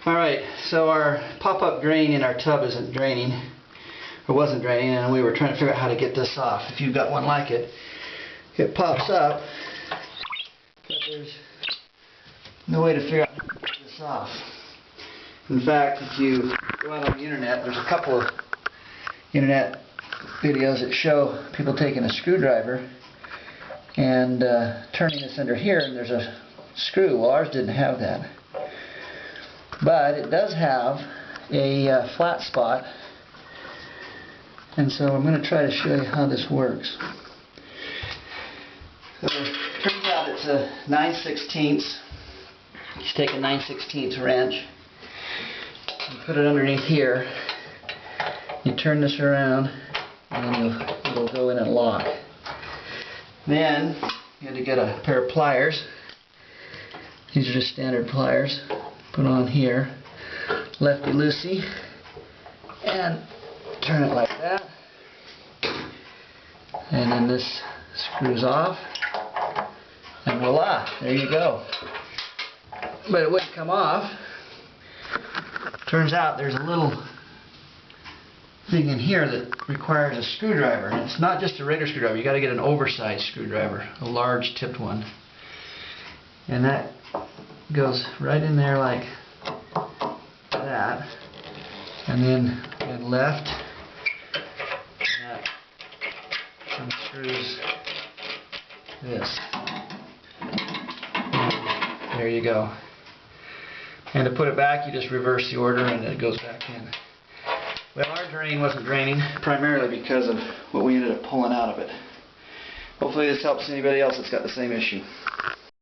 Alright, so our pop-up drain in our tub isn't draining, or wasn't draining, and we were trying to figure out how to get this off. If you've got one like it, it pops up, but there's no way to figure out how to get this off. In fact, if you go out on the internet, there's a couple of internet videos that show people taking a screwdriver and turning this under here, and there's a screw. Well, ours didn't have that. But it does have a flat spot, and so I'm going to try to show you how this works. So it turns out it's a 9/16. You take a 9/16 wrench, you put it underneath here, you turn this around, and then it'll go in and lock. Then you had to get a pair of pliers. These are just standard pliers. Put on here, lefty-loosey, and turn it like that. And then this screws off, and voila, there you go. But it wouldn't come off. Turns out there's a little thing in here that requires a screwdriver. And it's not just a regular screwdriver, you got to get an oversized screwdriver, a large tipped one. And that goes right in there like that, and then left, that unscrews this. And there you go. And to put it back, you just reverse the order and it goes back in. Well, our drain wasn't draining primarily because of what we ended up pulling out of it. Hopefully this helps anybody else that's got the same issue.